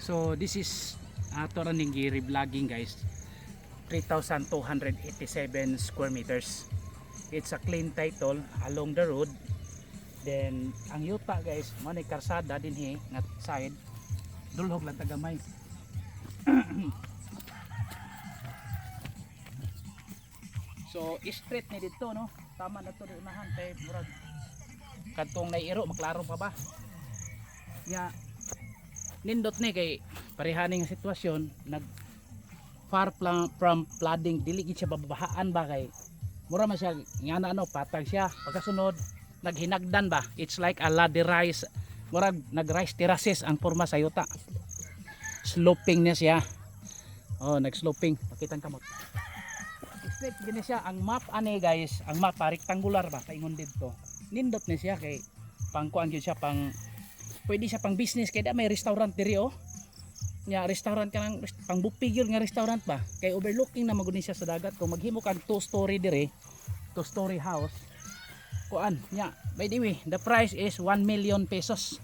So this is Toraningiri vlogging guys. 3,287 square meters. It's a clean title along the road. Then ang yuta guys, manay karsada din he nga side. Dulhog lang tagamay. So straight ni dito no. Tama na to unahan kay murag kadtong nairo maklaro pa ba. Ya nindot ni kay parehani nga sitwasyon nag far from flooding, dili gid siya babahaan ba kay mura man siya nga ano patag siya pagkasunod naghinagdan ba, it's like a ladder rise, murag nag-rise terraces ang forma sa yuta, sloping niya siya. Oh, nag-sloping, pakitang kamot straight gini siya. Ang map ani guys, ang map rectangular ba kaingon dito, nindot ni siya kay pangkuan gyud siya, pang pwede siya pang business kay da may restaurant diri oh. Nya restaurant ka nang pang buffet gyud nga restaurant ba kay overlooking na maguni siya sa dagat. Kung maghimo kang 2-story dire, 2-story house kuan nya, by the way the price is 1 million pesos.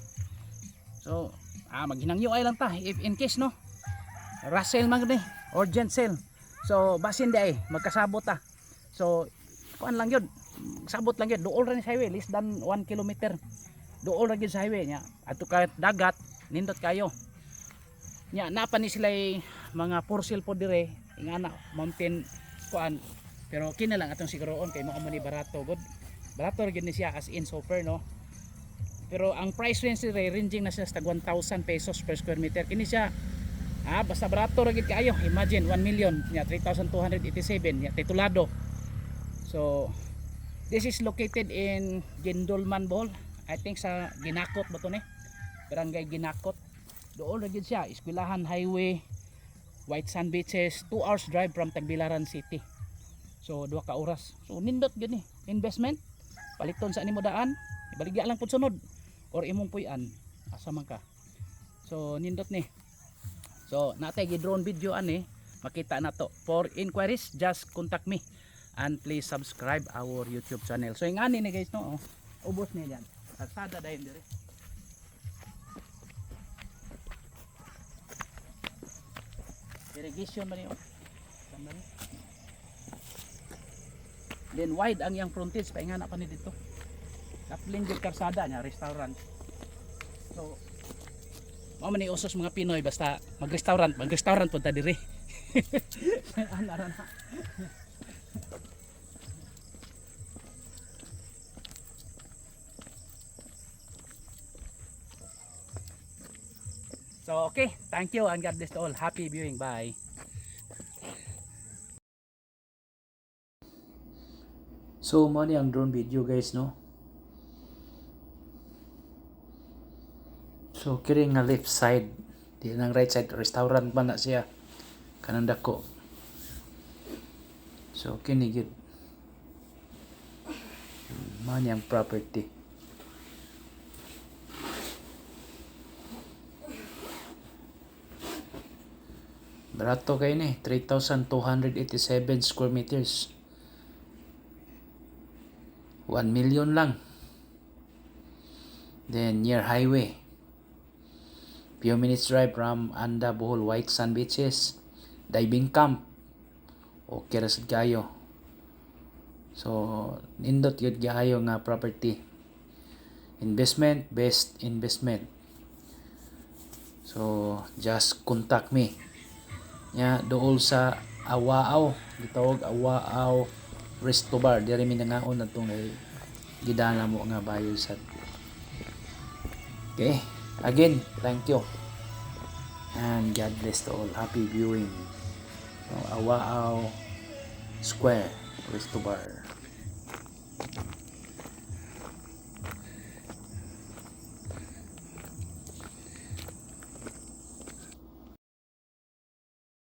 So maghinangyo ay lang ta if in case no rush sale man ni urgent sale. So basin di ay magkasabot ta. So kuan lang yun, sabot lang yun, duol ra ni sa highway, less than 1 kilometer duol ra gyud sa highway nya adto ka dagat nindot kayo. Nya napa ni sila mga for sale po dire ingana mountain kuan, pero kina lang atong siguroon kay mao man ni barato good, barato gyud ni siya as in super no. Pero ang price range dire ranging na siya sa 1,000 pesos per square meter. Kini siya basta barato ra gyud kayo. Imagine 1 million nya 3,287 nya titulado. So this is located in Gindolman, Bohol. I think sa Ginakot ba to ni, barangay Ginakot. Doon ra gyud siya, Eskwelahan Highway, White Sand Beaches, 2 hours drive from Tagbilaran City. So 2 ka oras. So nindot gyud ni investment, paliton sa nimo daan, ibaligya lang pud sunod or imong puy-an asa man ka. So nindot ni. So natay gi drone video ani, makita na to. For inquiries just contact me and please subscribe our YouTube channel. So ingani ni guys no, ubos ni diyan. Kalsada dayon dire. Irrigation man yun. Then wide ang yang frontage, paingana pa ni dito. Kapling yung karsada niya, restaurant. So mao man ni usos mga Pinoy basta mag-restaurant po ta diri. Ana na. So okay, thank you and God bless to all. Happy viewing, bye. So mo ni ang drone video guys no. So kiri nga left side, di nang right side restaurant man na siya kanang dako. So kini gid man yang property. Barato kayo ni 3,287 square meters, 1 million lang. Then near highway, few minutes drive from Anda, Bohol, White Sand Beaches, diving camp, okay ra sad kayo. So nindot yun kayo nga property, investment, best investment. So just contact me nya dool sa Awaaw, gitawag Awaaw Resto Bar, diri mi nangaon na itong gidana mo nga bayo sad. Okay, again thank you and God bless to all. Happy viewing. Awaaw Square Resto Bar.